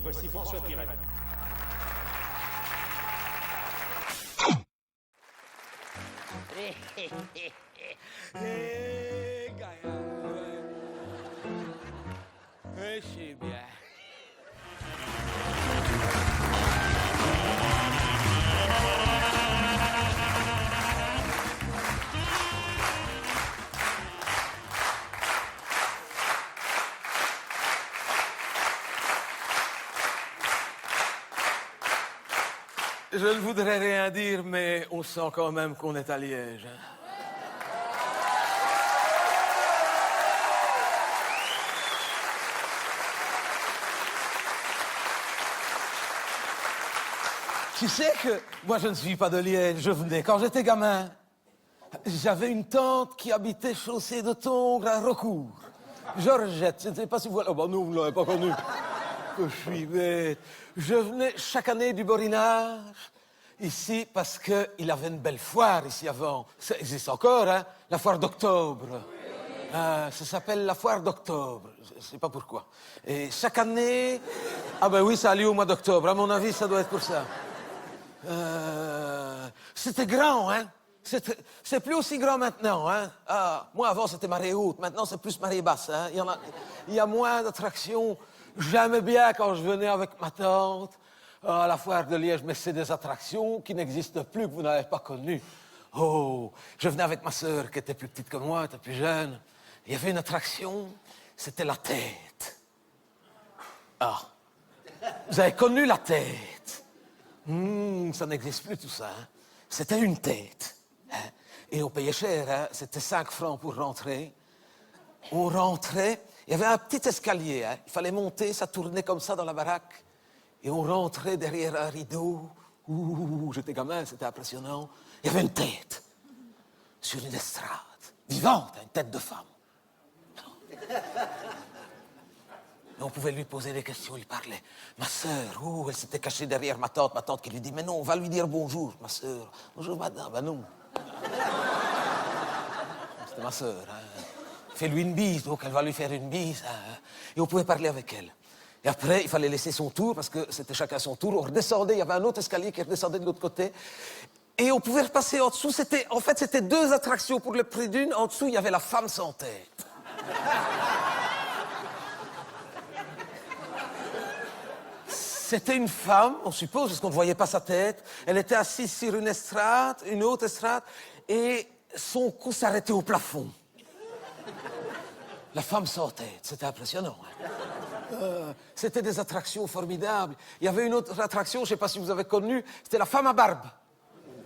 Voici François Pirette. Gaillard, je suis bien. Je ne voudrais rien dire, mais on sent quand même qu'on est à Liège. Hein. Tu sais que moi, je ne suis pas de Liège, je venais quand j'étais gamin. J'avais une tante qui habitait chaussée de Tongres à Recourt. Georgette, je ne sais pas si vous... Oh, bah non, vous ne l'avez pas connue. Que je suis bête. Je venais chaque année du Borinage, ici, parce qu'il avait une belle foire ici avant. Ça existe encore, hein, la foire d'octobre. Ça s'appelle la foire d'octobre. Je ne sais pas pourquoi. Et chaque année... Ah ben oui, ça a lieu au mois d'octobre. À mon avis, ça doit être pour ça. C'était grand, hein. C'est plus aussi grand maintenant, hein. Ah, moi, avant, c'était marée haute. Maintenant, c'est plus marée basse, hein. Il y a moins d'attractions. J'aimais bien quand je venais avec ma tante à la foire de Liège, mais c'est des attractions qui n'existent plus, que vous n'avez pas connues. Oh, je venais avec ma sœur, qui était plus petite que moi, était plus jeune. Il y avait une attraction, c'était la tête. Ah, vous avez connu la tête? Ça n'existe plus tout ça. Hein? C'était une tête. Hein? Et on payait cher, hein? C'était 5 francs pour rentrer. On rentrait, il y avait un petit escalier. Hein? Il fallait monter, ça tournait comme ça dans la baraque. Et on rentrait derrière un rideau. Ouh, j'étais gamin, c'était impressionnant. Il y avait une tête sur une estrade, vivante, une tête de femme. Et on pouvait lui poser des questions, il parlait. Ma sœur, elle s'était cachée derrière ma tante qui lui dit, mais non, on va lui dire bonjour, ma sœur. Bonjour, madame, ben non. C'était ma sœur. Hein. Fais-lui une bise, donc elle va lui faire une bise. Hein. Et on pouvait parler avec elle. Et après, il fallait laisser son tour, parce que c'était chacun son tour. On redescendait, il y avait un autre escalier qui redescendait de l'autre côté. Et on pouvait repasser en dessous. En fait, c'était 2 attractions pour le prix d'une. En dessous, il y avait la femme sans tête. C'était une femme, on suppose, parce qu'on ne voyait pas sa tête. Elle était assise sur une estrade, une autre estrade, et son cou s'arrêtait au plafond. La femme sans tête, c'était impressionnant. Hein. C'était des attractions formidables. Il y avait une autre attraction, je ne sais pas si vous avez connu, c'était la femme à barbe.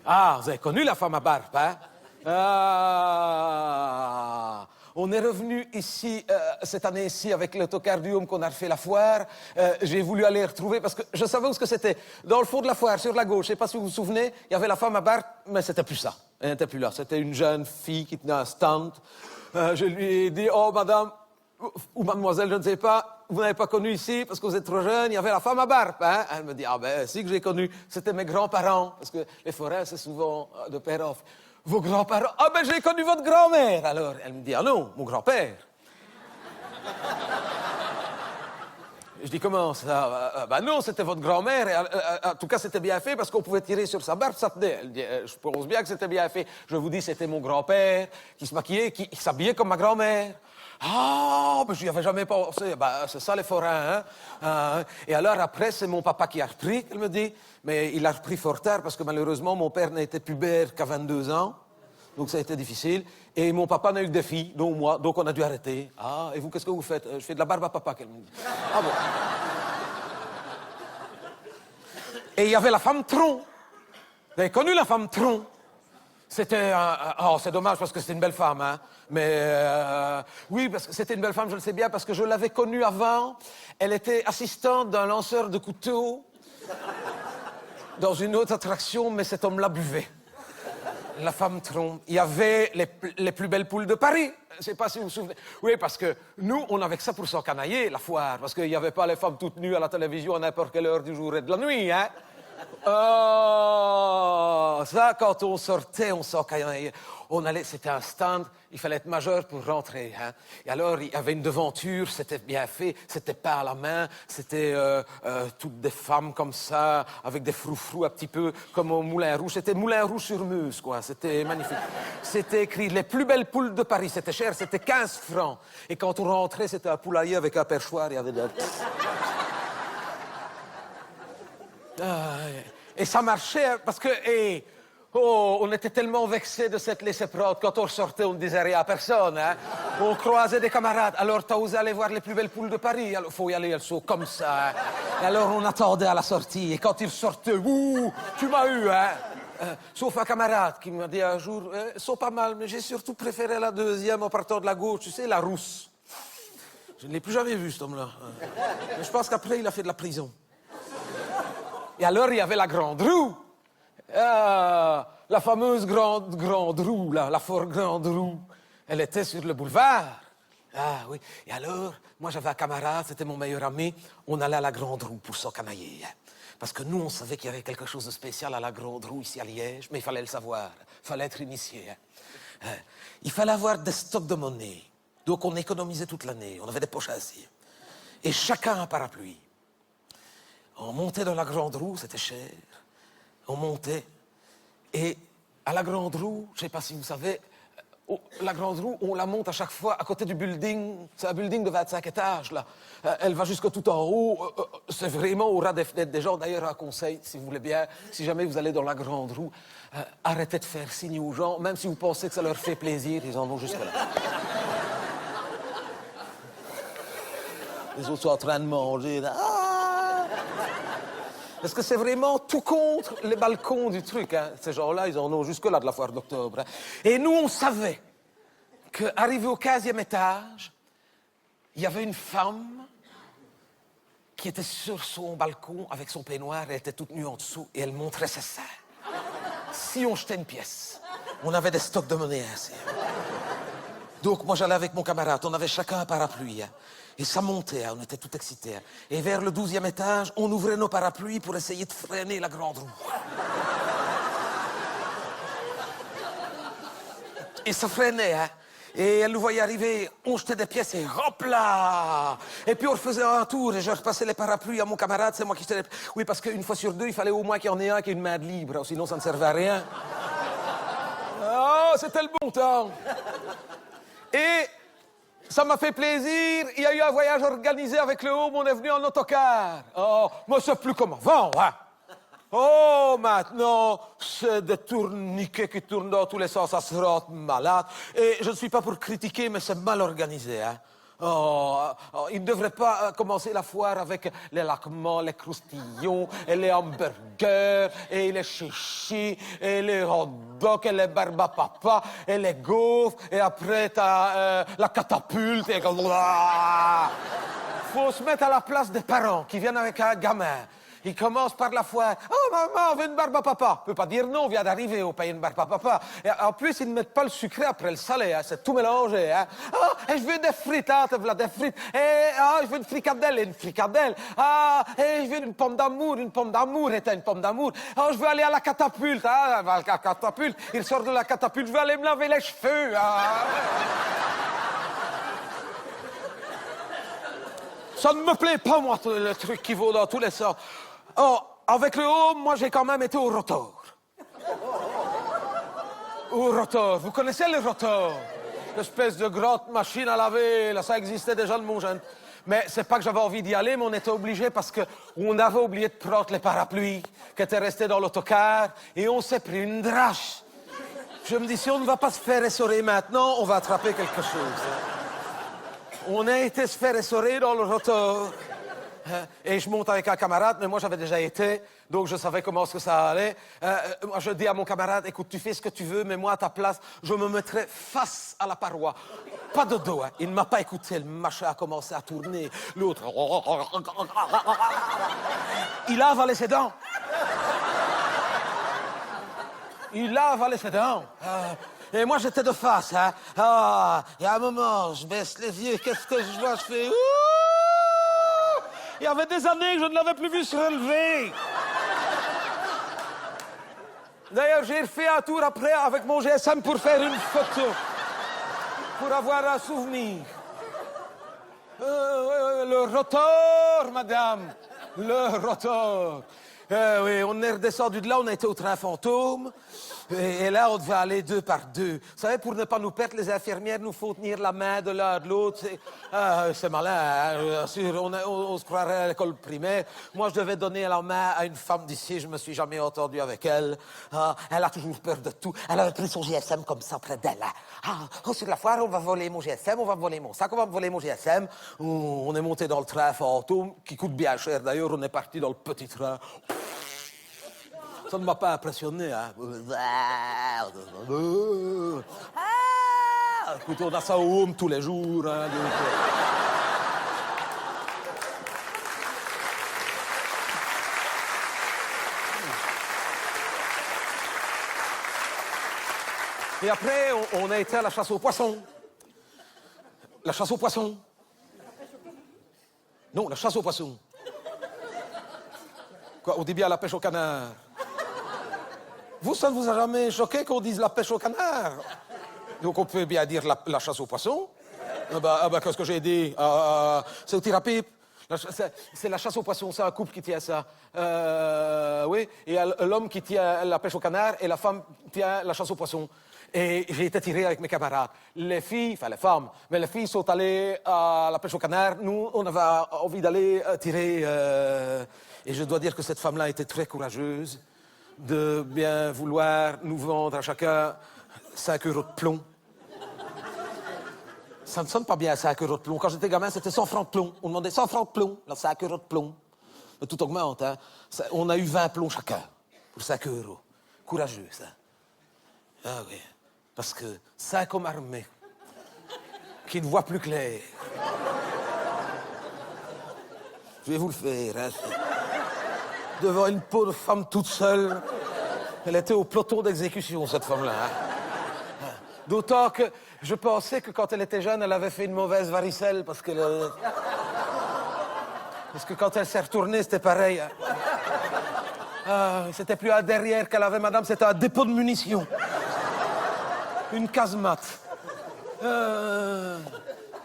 Ah, vous avez connu la femme à barbe, hein? Ah, on est revenu ici, cette année-ci, avec l'autocar du Homme qu'on a refait la foire. J'ai voulu aller retrouver, parce que je savais où c'était. Dans le fond de la foire, sur la gauche, je ne sais pas si vous vous souvenez, il y avait la femme à barbe, mais c'était plus ça. Elle n'était plus là. C'était une jeune fille qui tenait un stand. Je lui ai dit, oh, madame, ou mademoiselle, je ne sais pas, vous n'avez pas connu ici parce que vous êtes trop jeune, il y avait la femme à barbe. Hein? Elle me dit, ah ben, si que j'ai connu, c'était mes grands-parents, parce que les forêts, c'est souvent de père en fils. Vos grands-parents? Ah ben, j'ai connu votre grand-mère. Alors, elle me dit, ah non, mon grand-père. Je dis, comment ça? Ben non, c'était votre grand-mère. Et, en tout cas, c'était bien fait parce qu'on pouvait tirer sur sa barbe, ça tenait. Elle dit, je pense bien que c'était bien fait. Je vous dis, c'était mon grand-père qui se maquillait, qui s'habillait comme ma grand-mère. Ah, ben je n'y avais jamais pensé. Ben, c'est ça les forains. Hein? Et alors après, c'est mon papa qui a repris, elle me dit. Mais il a repris fort tard parce que malheureusement, mon père n'a été pubère qu'à 22 ans. Donc ça a été difficile. Et mon papa n'a eu que des filles, dont moi. Donc on a dû arrêter. Ah, et vous, qu'est-ce que vous faites? Je fais de la barbe à papa, qu'elle me dit. Ah bon. Et il y avait la femme tronc. Vous avez connu la femme tronc? C'était oh, c'est dommage parce que c'était une belle femme, hein. Mais oui, parce que c'était une belle femme, je le sais bien, parce que je l'avais connue avant. Elle était assistante d'un lanceur de couteaux dans une autre attraction, mais cet homme-là buvait. La femme tronc. Il y avait les plus belles poules de Paris. Je ne sais pas si vous vous souvenez. Oui, parce que nous, on avait que ça pour s'encanailler, la foire. Parce qu'il n'y avait pas les femmes toutes nues à la télévision à n'importe quelle heure du jour et de la nuit, hein. Oh, ça, quand on sortait, on allait, c'était un stand, il fallait être majeur pour rentrer. Hein. Et alors, il y avait une devanture, c'était bien fait, c'était pas à la main, c'était toutes des femmes comme ça, avec des froufrous un petit peu comme au Moulin Rouge. C'était Moulin Rouge sur Meuse, quoi. C'était magnifique. C'était écrit les plus belles poules de Paris. C'était cher, c'était 15 francs. Et quand on rentrait, c'était un poulailler avec un perchoir, il y avait des... Et ça marchait parce que, on était tellement vexés de cette laissez-prendre. Quand on sortait, on ne disait rien à personne. Hein. On croisait des camarades. Alors, t'as osé aller voir les plus belles poules de Paris. Il faut y aller, elles sont comme ça. Hein. Et alors, on attendait à la sortie. Et quand ils sortaient, ouh, tu m'as eu, hein. Sauf un camarade qui m'a dit un jour, elles sont pas mal, mais j'ai surtout préféré la deuxième en partant de la gauche, tu sais, la rousse. Je ne l'ai plus jamais vu, cet homme-là. Mais je pense qu'après, il a fait de la prison. Et alors, il y avait la grande roue. La fameuse grande roue, là, la fort grande roue. Elle était sur le boulevard. Ah oui. Et alors, moi, j'avais un camarade, c'était mon meilleur ami. On allait à la grande roue pour s'encanailler. Hein. Parce que nous, on savait qu'il y avait quelque chose de spécial à la grande roue ici à Liège, mais il fallait le savoir. Il fallait être initié. Hein. Il fallait avoir des stocks de monnaie. Donc, on économisait toute l'année. On avait des poches à acier. Et chacun un parapluie. On montait dans la grande roue, c'était cher. On montait. Et à la grande roue, je ne sais pas si vous savez, la grande roue, on la monte à chaque fois à côté du building. C'est un building de 25 étages, là. Elle va jusque tout en haut. C'est vraiment au ras des fenêtres des gens. D'ailleurs, un conseil, si vous voulez bien, si jamais vous allez dans la grande roue, arrêtez de faire signe aux gens, même si vous pensez que ça leur fait plaisir, ils en ont jusque-là. Les autres sont en train de manger, là. Parce que c'est vraiment tout contre les balcons du truc. Hein. Ces gens-là, ils en ont jusque-là de la foire d'octobre. Hein. Et nous, on savait qu'arrivé au 15e étage, il y avait une femme qui était sur son balcon avec son peignoir. Elle était toute nue en dessous et elle montrait ses seins. Si on jetait une pièce, on avait des stocks de monnaie ainsi. Donc, moi, j'allais avec mon camarade. On avait chacun un parapluie. Hein. Et ça montait, hein, on était tout excités. Hein. Et vers le 12e étage, on ouvrait nos parapluies pour essayer de freiner la grande roue. Et ça freinait, hein. Et elle nous voyait arriver, on jetait des pièces et hop là! Et puis on refaisait un tour et je repassais les parapluies à mon camarade, c'est moi qui jetais les... Oui, parce qu'une fois sur deux, il fallait au moins qu'il y en ait un qui ait une main de libre, sinon ça ne servait à rien. Oh, c'était le bon temps! Et... ça m'a fait plaisir. Il y a eu un voyage organisé avec le Home. On est venu en autocar. Oh, moi, c'est plus comme avant, hein. Oh, maintenant, c'est des tourniquets qui tournent dans tous les sens. Ça se rend malade. Et je ne suis pas pour critiquer, mais c'est mal organisé, hein. Il ne devrait pas commencer la foire avec les laquements, les croustillons, et les hamburgers, et les chichis, et les hot dogs, et les barbapapa, et les gaufres, et après t'as la catapulte, et... Faut se mettre à la place des parents qui viennent avec un gamin. Il commence par la foire. « Oh, maman, on veut une barbe à papa. » Il ne peut pas dire non, on vient d'arriver, on paye une barbe à papa. Et en plus, ils ne mettent pas le sucré après le salé, hein, c'est tout mélangé. Hein. « Oh, et je veux des frites, hein, voilà des frites. Et je veux une fricadelle, et une fricadelle. Ah, et je veux une pomme d'amour, et t'as une pomme d'amour. Oh, je veux aller à la catapulte, hein, à la catapulte. Il sort de la catapulte, je veux aller me laver les cheveux. Hein. Ça ne me plaît pas, moi, le truc qui vaut dans tous les sens. Oh, avec le Home, moi, j'ai quand même été au rotor. Au rotor. Vous connaissez le rotor? L'espèce de grosse machine à laver. Là, ça existait déjà de mon jeune. Mais c'est pas que j'avais envie d'y aller, mais on était obligé parce qu'on avait oublié de prendre les parapluies qui étaient restés dans l'autocar et on s'est pris une drache. Je me dis, si on ne va pas se faire essorer maintenant, on va attraper quelque chose. On a été se faire essorer dans le rotor. Et je monte avec un camarade, mais moi j'avais déjà été, donc je savais comment que ça allait. Moi je dis à mon camarade, écoute, tu fais ce que tu veux, mais moi à ta place, je me mettrai face à la paroi. Pas de dos, hein. Il ne m'a pas écouté, le machin a commencé à tourner. L'autre... Il a avalé ses dents. Il a avalé ses dents. Et moi j'étais de face, hein. Et à un moment, je baisse les yeux, qu'est-ce que je vois? Je fais... Il y avait des années que je ne l'avais plus vu se relever. D'ailleurs, j'ai refait un tour après avec mon GSM pour faire une photo. Pour avoir un souvenir. Le rotor, madame. Le rotor. Oui, on est redescendu de là, on a été au train fantôme. Et là, on devait aller 2 par 2. Vous savez, pour ne pas nous perdre, les infirmières nous font tenir la main de l'un de l'autre. C'est malin, hein? Sûr, on se croirait à l'école primaire. Moi, je devais donner la main à une femme d'ici. Je me suis jamais entendu avec elle. Elle a toujours peur de tout. Elle avait pris son GSM comme ça près d'elle. Sur la foire, on va voler mon GSM, on va me voler mon sac, on va me voler mon GSM. On est monté dans le train fantôme, qui coûte bien cher. D'ailleurs, on est parti dans le petit train. Ça ne m'a pas impressionné, hein. Écoute, on a ça au home tous les jours, hein, donc... Et après, on a été à la chasse aux poissons. La chasse aux poissons. Non, la chasse aux poissons. Quoi, on dit bien la pêche au canard. Vous, ça ne vous a jamais choqué qu'on dise la pêche au canard? Donc on peut bien dire la chasse aux poissons. Qu'est-ce que j'ai dit? C'est au tir à pipe. C'est la chasse aux poissons, c'est un couple qui tient ça. Oui, et l'homme qui tient la pêche au canard et la femme tient la chasse aux poissons. Et j'ai été tiré avec mes camarades. Les filles, enfin les femmes, mais les filles sont allées à la pêche au canard. Nous, on avait envie d'aller tirer. Et je dois dire que cette femme-là était très courageuse de bien vouloir nous vendre à chacun 5 € de plomb. Ça ne sonne pas bien, 5 € de plomb. Quand j'étais gamin, c'était 100 francs de plomb. On demandait 100 francs de plomb, là, 5 € de plomb. Mais tout augmente, hein. On a eu 20 plombs chacun pour 5 €. Courageux, ça. Ah oui, parce que 5 hommes armés qui ne voient plus clair. Je vais vous le faire, hein. Devant une pauvre femme toute seule. Elle était au peloton d'exécution, cette femme-là. Hein. D'autant que je pensais que quand elle était jeune, elle avait fait une mauvaise varicelle, parce que quand elle s'est retournée, c'était pareil. Hein. C'était plus un derrière qu'elle avait, madame, c'était un dépôt de munitions. Une casemate.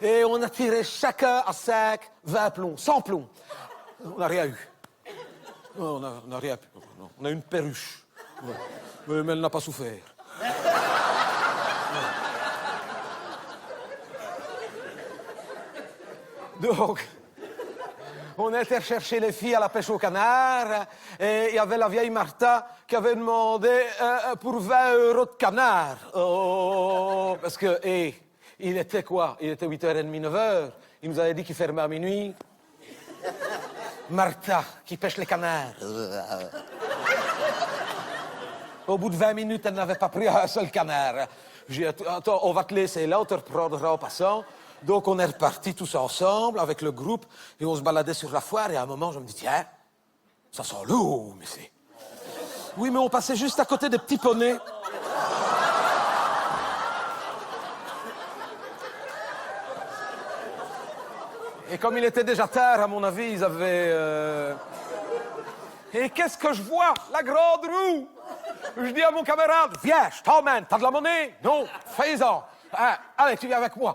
Et on a tiré chacun à 5, 20 plombs, 100 plombs. On n'a rien eu. On n'a rien. On a une perruche. Ouais. Mais elle n'a pas souffert. Donc, on était chercher les filles à la pêche au canard et il y avait la vieille Martha qui avait demandé pour 20 € de canard. Oh, parce que, il était quoi? Il était 8h30, 9h. Il nous avait dit qu'il fermait à minuit. Martha, qui pêche les canards. Au bout de 20 minutes, elle n'avait pas pris un seul canard. J'ai dit, attends, on va te laisser là, on te reprendra en passant. Donc on est repartis tous ensemble avec le groupe et on se baladait sur la foire et à un moment, je me dis, tiens, ça sent l'eau, mais c'est... Oui, mais on passait juste à côté des petits poneys. Et comme il était déjà tard, à mon avis, ils avaient... Et qu'est-ce que je vois? La grande roue! Je dis à mon camarade, viens, je t'emmène, t'as de la monnaie? Non, fais-en. Allez, tu viens avec moi.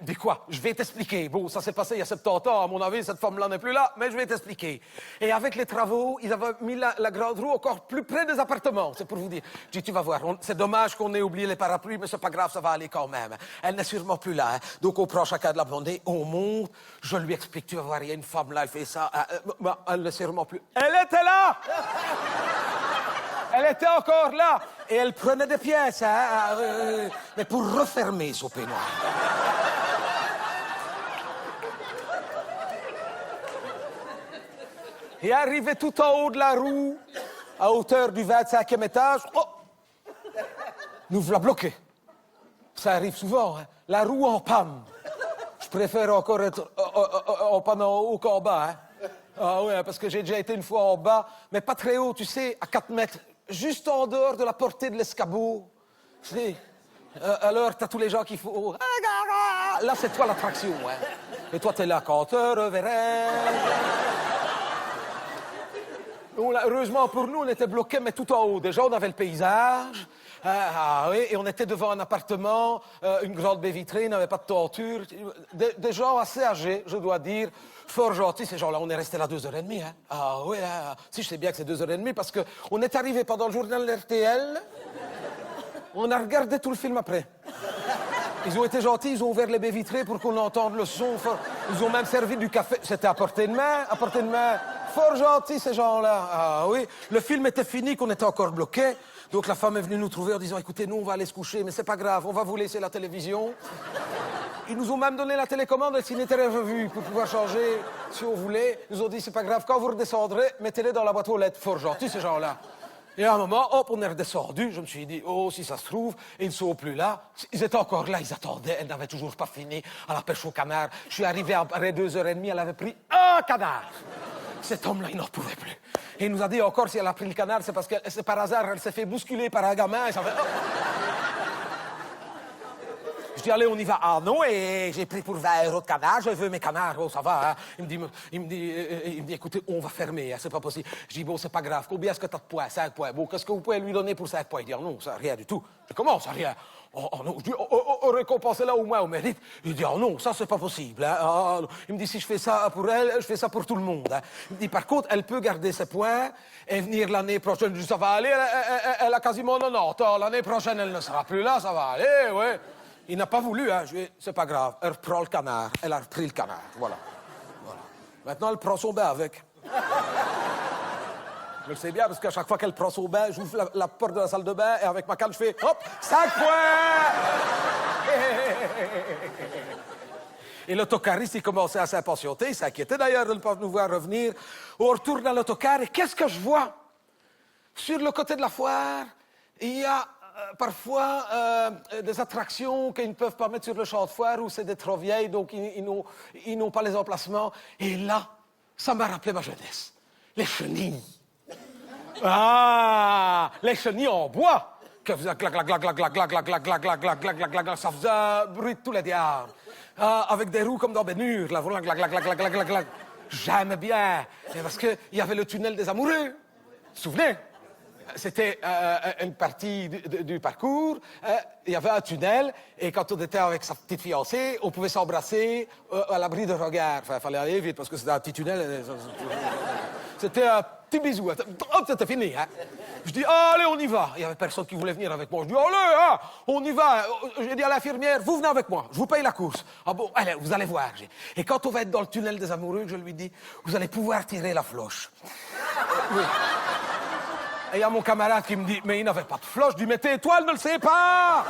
Dis quoi? Je vais t'expliquer. Bon, ça s'est passé il y a 70 ans, à mon avis, cette femme-là n'est plus là, mais je vais t'expliquer. Et avec les travaux, ils avaient mis la grande roue encore plus près des appartements, c'est pour vous dire. Je dis, tu vas voir, c'est dommage qu'on ait oublié les parapluies, mais c'est pas grave, ça va aller quand même. Elle n'est sûrement plus là. Hein. Donc on prend chacun de la monnaie, on monte, je lui explique, tu vas voir, il y a une femme là, elle fait ça. Elle n'est sûrement plus... Elle était là! Elle était encore là et elle prenait des pièces, hein, mais pour refermer son peignoir. Et arrivé tout en haut de la roue, à hauteur du 25e étage, nous voilà bloqués. Ça arrive souvent, hein. La roue en panne. Je préfère encore être en panne en haut qu'en bas. Hein. Ah ouais, parce que j'ai déjà été une fois en bas, mais pas très haut, tu sais, à 4 mètres. Juste en dehors de la portée de l'escabeau. Tu sais, alors, t'as tous les gens qui font... Là, c'est toi l'attraction, hein. Et toi, t'es là quand te reverrai. Heureusement pour nous, on était bloqués, mais tout en haut. Déjà, on avait le paysage. Oui, et on était devant un appartement, une grande baie vitrée, il n'avait pas de toiture. Des gens assez âgés, je dois dire, fort gentils, ces gens-là. On est restés là 2h30. Hein. Ah oui, si je sais bien que c'est 2h30, parce qu'on est arrivé pendant le journal de RTL. On a regardé tout le film après. Ils ont été gentils, ils ont ouvert les baies vitrées pour qu'on entende le son. Ils ont même servi du café. C'était à portée de main, à portée de main. Fort gentils, ces gens-là. Ah oui. Le film était fini, qu'on était encore bloqués. Donc la femme est venue nous trouver en disant, écoutez, nous, on va aller se coucher, mais c'est pas grave, on va vous laisser la télévision. Ils nous ont même donné la télécommande, elle s'y était revue pour pouvoir changer si on voulait. Ils nous ont dit, c'est pas grave, quand vous redescendrez, mettez-les dans la boîte aux lettres. Fort gentils, ces gens-là. Et à un moment, hop, on est redescendu. Je me suis dit, oh, si ça se trouve, ils ne sont plus là. Ils étaient encore là, ils attendaient. Elle n'avait toujours pas fini à la pêche au canard. Je suis arrivé après 2h30, elle avait pris un canard. Cet homme-là, il n'en pouvait plus. Et il nous a dit encore, si elle a pris le canard, c'est parce que c'est par hasard, elle s'est fait bousculer par un gamin. Et ça fait... Je dis, allez, on y va. Ah non, et j'ai pris pour 20 € de canard, je veux mes canards, oh, ça va. Hein. Il me dit, écoutez, on va fermer, hein, c'est pas possible. Je dis, bon, c'est pas grave, combien est-ce que t'as de points? 5 points. Bon, qu'est-ce que vous pouvez lui donner pour 5 points? Il dit, oh, non, ça, rien du tout. Je dis, comment ça, rien? Oh, non, je dis, récompensez-la au moins au mérite. Il dit, oh non, ça, c'est pas possible. Hein. Oh, il me dit, si je fais ça pour elle, je fais ça pour tout le monde. Hein. Il me dit, par contre, elle peut garder ses points et venir l'année prochaine. Je dis, ça va aller, elle a quasiment 90 ans. L'année prochaine, elle ne sera plus là, ça va aller, ouais. Il n'a pas voulu, hein. Je lui ai dit, c'est pas grave, elle reprend le canard. Elle a repris le canard, voilà. Maintenant, elle prend son bain avec. Je le sais bien, parce qu'à chaque fois qu'elle prend son bain, j'ouvre la porte de la salle de bain et avec ma canne, je fais, hop, 5 points. Et l'autocariste, il commençait à s'impatienter, il s'inquiétait d'ailleurs de ne pas nous voir revenir. On retourne dans l'autocar et qu'est-ce que je vois? Sur le côté de la foire, il y a... parfois, des attractions qu'ils ne peuvent pas mettre sur le champ de foire où c'est des trop vieilles, donc ils n'ont pas les emplacements. Et là, ça m'a rappelé ma jeunesse. Les chenilles. Ah, les chenilles en bois. Que faisait clac, clac, clac, clac, clac, clac, clac, clac, clac, clac, clac, clac, clac, clac, clac, ça faisait un bruit de tous les diables. Avec des roues comme dans Bénure, là, voilà, clac, clac, clac, clac, clac, clac, clac. J'aimais bien, parce qu'il y avait le tunnel des amoureux. Vous vous souvenez? C'était une partie du parcours. Il y avait un tunnel et quand on était avec sa petite fiancée, on pouvait s'embrasser à l'abri de regard. Enfin, il fallait aller vite parce que c'était un petit tunnel. C'était un petit bisou. Hop, c'était fini. Hein. Je dis, allez, on y va. Il n'y avait personne qui voulait venir avec moi. Je dis, allez, hein, on y va. J'ai dit à l'infirmière, vous venez avec moi. Je vous paye la course. Ah bon, allez, vous allez voir. Et quand on va être dans le tunnel des amoureux, je lui dis, vous allez pouvoir tirer la floche. Oui. Et il y a mon camarade qui me dit, mais il n'avait pas de floche. Je dis, mais tais-toi, elle ne le sait pas.